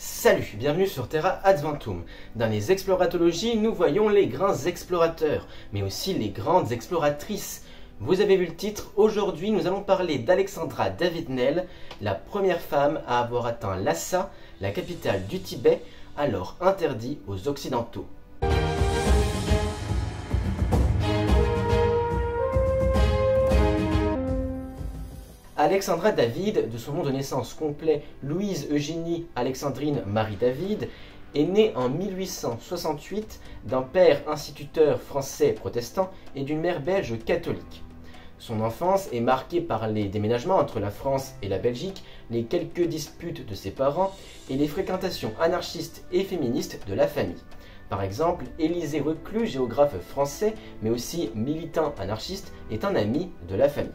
Salut, bienvenue sur Terra Adventum. Dans les exploratologies, nous voyons les grands explorateurs, mais aussi les grandes exploratrices. Vous avez vu le titre, aujourd'hui nous allons parler d'Alexandra David-Néel, la première femme à avoir atteint Lhasa, la capitale du Tibet, alors interdit aux Occidentaux. Alexandra David, de son nom de naissance complet Louise Eugénie Alexandrine Marie David, est née en 1868 d'un père instituteur français protestant et d'une mère belge catholique. Son enfance est marquée par les déménagements entre la France et la Belgique, les quelques disputes de ses parents et les fréquentations anarchistes et féministes de la famille. Par exemple, Élisée Reclus, géographe français, mais aussi militant anarchiste, est un ami de la famille.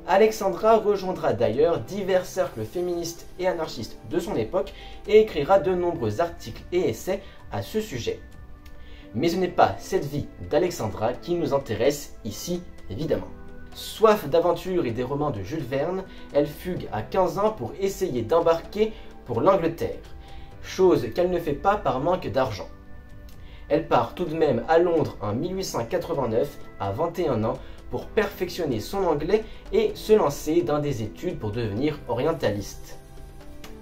Alexandra rejoindra d'ailleurs divers cercles féministes et anarchistes de son époque et écrira de nombreux articles et essais à ce sujet. Mais ce n'est pas cette vie d'Alexandra qui nous intéresse ici, évidemment. Soif d'aventure et des romans de Jules Verne, elle fugue à 15 ans pour essayer d'embarquer pour l'Angleterre, chose qu'elle ne fait pas par manque d'argent. Elle part tout de même à Londres en 1889, à 21 ans, pour perfectionner son anglais et se lancer dans des études pour devenir orientaliste.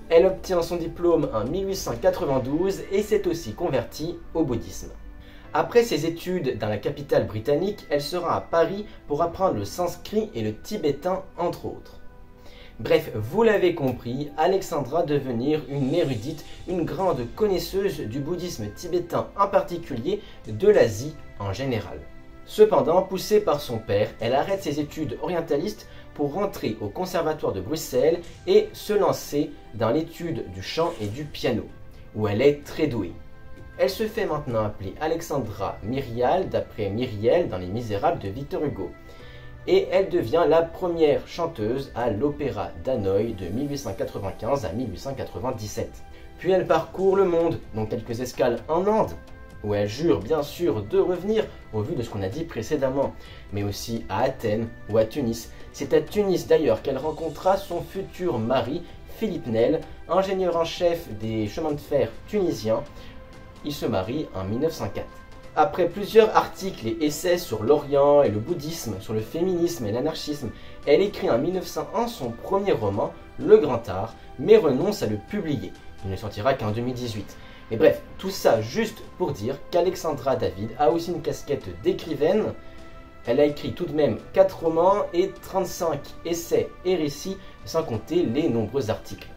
Elle obtient son diplôme en 1892 et s'est aussi convertie au bouddhisme. Après ses études dans la capitale britannique, elle sera à Paris pour apprendre le sanskrit et le tibétain entre autres. Bref, vous l'avez compris, Alexandra devenir une érudite, une grande connaisseuse du bouddhisme tibétain en particulier, de l'Asie en général. Cependant, poussée par son père, elle arrête ses études orientalistes pour rentrer au conservatoire de Bruxelles et se lancer dans l'étude du chant et du piano, où elle est très douée. Elle se fait maintenant appeler Alexandra Myrial, d'après Myriel dans Les Misérables de Victor Hugo. Et elle devient la première chanteuse à l'Opéra d'Hanoï de 1895 à 1897. Puis elle parcourt le monde, dont quelques escales en Inde, où elle jure bien sûr de revenir au vu de ce qu'on a dit précédemment, mais aussi à Athènes ou à Tunis. C'est à Tunis d'ailleurs qu'elle rencontra son futur mari, Philippe Néel, ingénieur en chef des chemins de fer tunisiens. Ils se marient en 1904. Après plusieurs articles et essais sur l'Orient et le bouddhisme, sur le féminisme et l'anarchisme, elle écrit en 1901 son premier roman, Le Grand Art, mais renonce à le publier. Il ne sortira qu'en 2018. Et bref, tout ça juste pour dire qu'Alexandra David a aussi une casquette d'écrivaine. Elle a écrit tout de même 4 romans et 35 essais et récits, sans compter les nombreux articles.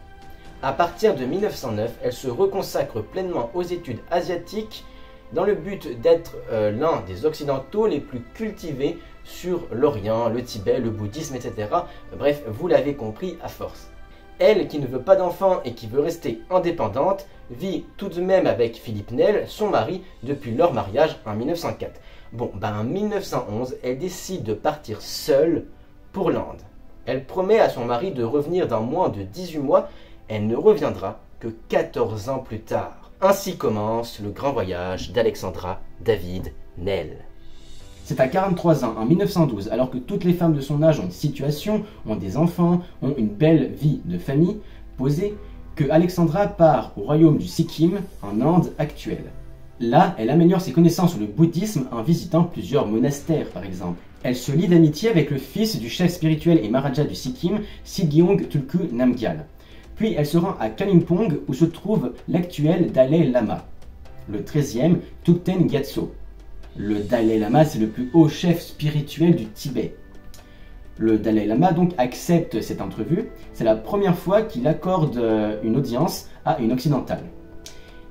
À partir de 1909, elle se reconsacre pleinement aux études asiatiques dans le but d'être l'un des occidentaux les plus cultivés sur l'Orient, le Tibet, le bouddhisme, etc. Bref, vous l'avez compris à force. Elle, qui ne veut pas d'enfants et qui veut rester indépendante, vit tout de même avec Philippe Néel, son mari, depuis leur mariage en 1904. Bon, en 1911, elle décide de partir seule pour l'Inde. Elle promet à son mari de revenir dans moins de 18 mois. Elle ne reviendra que 14 ans plus tard. Ainsi commence le grand voyage d'Alexandra David-Néel. C'est à 43 ans, en 1912, alors que toutes les femmes de son âge ont une situation, ont des enfants, ont une belle vie de famille posée, que Alexandra part au royaume du Sikkim, en Inde actuelle. Là, elle améliore ses connaissances sur le bouddhisme en visitant plusieurs monastères, par exemple. Elle se lie d'amitié avec le fils du chef spirituel et Maharaja du Sikkim, Sigyong Tulku Namgyal. Puis elle se rend à Kalimpong, où se trouve l'actuel Dalai Lama, le 13e Thubten Gyatso. Le Dalai Lama, c'est le plus haut chef spirituel du Tibet. Le Dalai Lama donc accepte cette entrevue. C'est la première fois qu'il accorde une audience à une occidentale.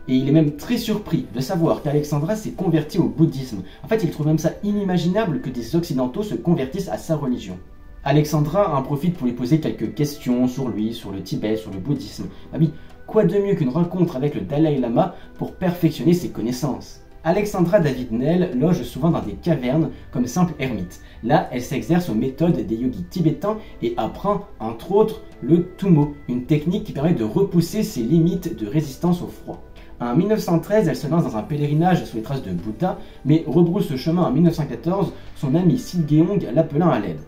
Et il est même très surpris de savoir qu'Alexandra s'est convertie au bouddhisme. En fait, il trouve même ça inimaginable que des occidentaux se convertissent à sa religion. Alexandra en profite pour lui poser quelques questions sur lui, sur le Tibet, sur le bouddhisme. Ah oui, quoi de mieux qu'une rencontre avec le Dalai Lama pour perfectionner ses connaissances? Alexandra David-Néel loge souvent dans des cavernes comme simple ermite. Là, elle s'exerce aux méthodes des yogis tibétains et apprend, entre autres, le Tummo, une technique qui permet de repousser ses limites de résistance au froid. En 1913, elle se lance dans un pèlerinage sous les traces de Bouddha, mais rebrousse chemin en 1914, son ami Silgeong l'appelant à l'aide.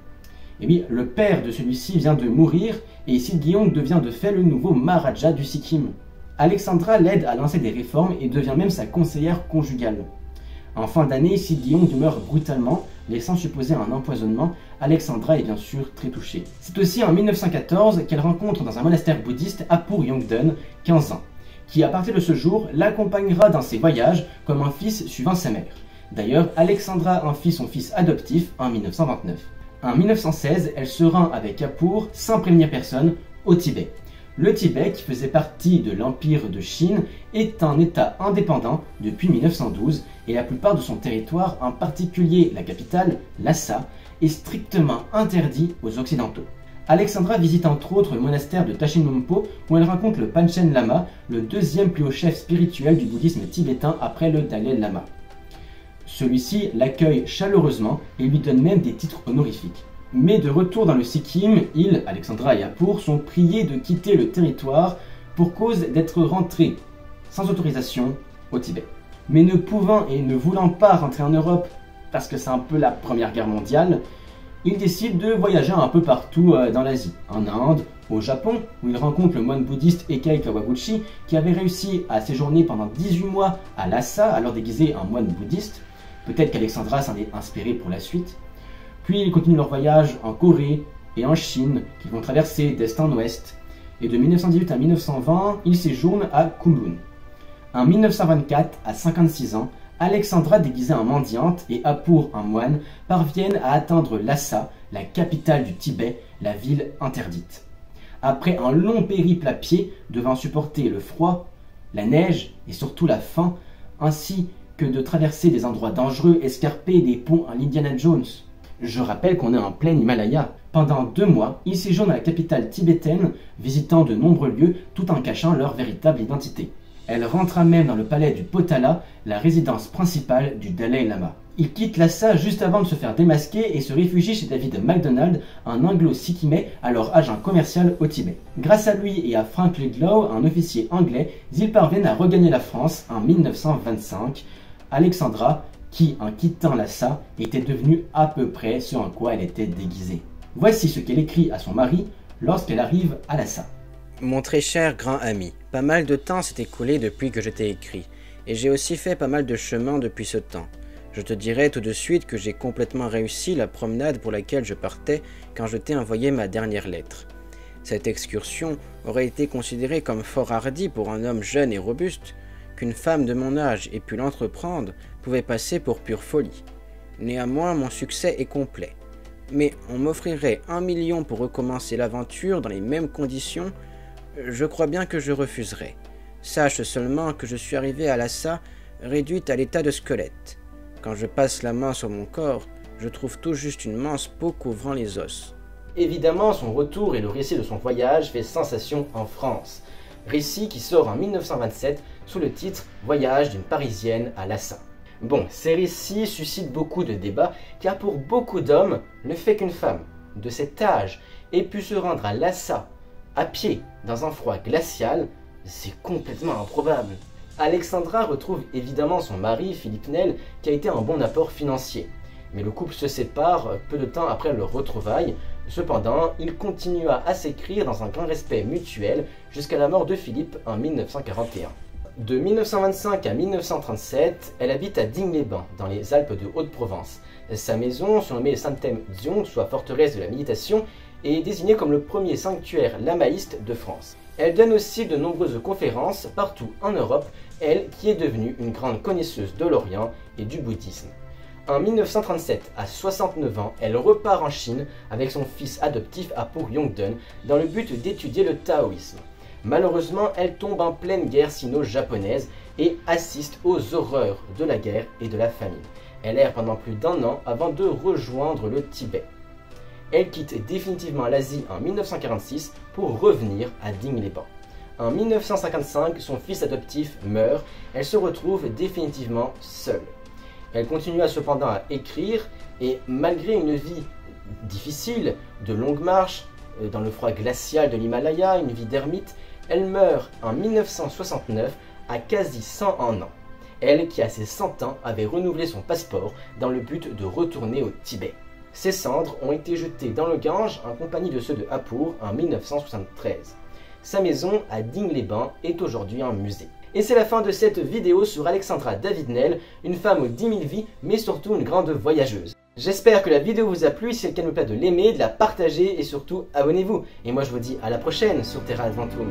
Et oui, le père de celui-ci vient de mourir et Silgeong devient de fait le nouveau Maharaja du Sikkim. Alexandra l'aide à lancer des réformes et devient même sa conseillère conjugale. En fin d'année, si Guillaume meurt brutalement, laissant supposer un empoisonnement, Alexandra est bien sûr très touchée. C'est aussi en 1914 qu'elle rencontre dans un monastère bouddhiste Apur Yongdön, 15 ans, qui à partir de ce jour l'accompagnera dans ses voyages comme un fils suivant sa mère. D'ailleurs, Alexandra en fit son fils adoptif en 1929. En 1916, elle se rend avec Apur, sans prévenir personne, au Tibet. Le Tibet, qui faisait partie de l'Empire de Chine, est un État indépendant depuis 1912 et la plupart de son territoire, en particulier la capitale, Lhasa, est strictement interdit aux Occidentaux. Alexandra visite entre autres le monastère de Tachinumpo où elle rencontre le Panchen Lama, le deuxième plus haut chef spirituel du bouddhisme tibétain après le Dalai Lama. Celui-ci l'accueille chaleureusement et lui donne même des titres honorifiques. Mais de retour dans le Sikkim, Alexandra et Apur, sont priés de quitter le territoire pour cause d'être rentrés sans autorisation au Tibet. Mais ne pouvant et ne voulant pas rentrer en Europe, parce que c'est un peu la Première Guerre mondiale, ils décident de voyager un peu partout dans l'Asie, en Inde, au Japon, où ils rencontrent le moine bouddhiste Eikai Kawaguchi, qui avait réussi à séjourner pendant 18 mois à Lhasa, alors déguisé en moine bouddhiste. Peut-être qu'Alexandra s'en est inspirée pour la suite. Puis ils continuent leur voyage en Corée et en Chine, qu'ils vont traverser d'est en ouest. Et de 1918 à 1920, ils séjournent à Kunlun. En 1924, à 56 ans, Alexandra, déguisée en mendiante, et Apur, en moine, parviennent à atteindre Lhasa, la capitale du Tibet, la ville interdite. Après un long périple à pied, devant supporter le froid, la neige et surtout la faim, ainsi que de traverser des endroits dangereux, escarpés et des ponts à l'Indiana Jones. Je rappelle qu'on est en plein Himalaya. Pendant 2 mois, ils séjournent à la capitale tibétaine, visitant de nombreux lieux tout en cachant leur véritable identité. Elle rentra même dans le palais du Potala, la résidence principale du Dalai Lama. Il quitte Lhasa juste avant de se faire démasquer et se réfugie chez David MacDonald, un anglo-sikkimais alors agent commercial au Tibet. Grâce à lui et à Frank Ludlow, un officier anglais, ils parviennent à regagner la France en 1925. Alexandra, qui, en quittant Lhasa, était devenue à peu près ce en quoi elle était déguisée. Voici ce qu'elle écrit à son mari lorsqu'elle arrive à Lhasa. Mon très cher grand ami, pas mal de temps s'est écoulé depuis que je t'ai écrit, et j'ai aussi fait pas mal de chemin depuis ce temps. Je te dirai tout de suite que j'ai complètement réussi la promenade pour laquelle je partais quand je t'ai envoyé ma dernière lettre. Cette excursion aurait été considérée comme fort hardie pour un homme jeune et robuste. Qu'une femme de mon âge ait pu l'entreprendre pouvait passer pour pure folie. Néanmoins, mon succès est complet. Mais on m'offrirait 1 million pour recommencer l'aventure dans les mêmes conditions. Je crois bien que je refuserais. Sache seulement que je suis arrivé à Lhasa réduite à l'état de squelette. Quand je passe la main sur mon corps, je trouve tout juste une mince peau couvrant les os. Évidemment, son retour et le récit de son voyage fait sensation en France. Récit qui sort en 1927 sous le titre « Voyage d'une Parisienne à Lhasa ». Bon, ces récits suscitent beaucoup de débats car pour beaucoup d'hommes, le fait qu'une femme de cet âge ait pu se rendre à Lhasa à pied dans un froid glacial, c'est complètement improbable. Alexandra retrouve évidemment son mari, Philippe Nel, qui a été un bon apport financier. Mais le couple se sépare peu de temps après leur retrouvaille. Cependant, il continua à s'écrire dans un grand respect mutuel jusqu'à la mort de Philippe en 1941. De 1925 à 1937, elle habite à Digne-les-Bains, dans les Alpes de Haute-Provence. Sa maison, surnommée Santem Dziong, soit forteresse de la méditation, est désignée comme le premier sanctuaire lamaïste de France. Elle donne aussi de nombreuses conférences partout en Europe, elle qui est devenue une grande connaisseuse de l'Orient et du bouddhisme. En 1937, à 69 ans, elle repart en Chine avec son fils adoptif Apur Yongdön dans le but d'étudier le taoïsme. Malheureusement, elle tombe en pleine guerre sino-japonaise et assiste aux horreurs de la guerre et de la famine. Elle erre pendant plus d'1 an avant de rejoindre le Tibet. Elle quitte définitivement l'Asie en 1946 pour revenir à Digne-les-Bains. En 1955, son fils adoptif meurt, elle se retrouve définitivement seule. Elle continua cependant à écrire et malgré une vie difficile, de longues marches, dans le froid glacial de l'Himalaya, une vie d'ermite, elle meurt en 1969 à quasi 101 ans. Elle, qui à ses 100 ans avait renouvelé son passeport dans le but de retourner au Tibet. Ses cendres ont été jetées dans le Gange en compagnie de ceux de Apur en 1973. Sa maison à Digne-les-Bains est aujourd'hui un musée. Et c'est la fin de cette vidéo sur Alexandra David-Néel, une femme aux 10 000 vies, mais surtout une grande voyageuse. J'espère que la vidéo vous a plu, si c'est le cas, n'oubliez pas de l'aimer, de la partager et surtout abonnez-vous. Et moi je vous dis à la prochaine sur Terra Adventum.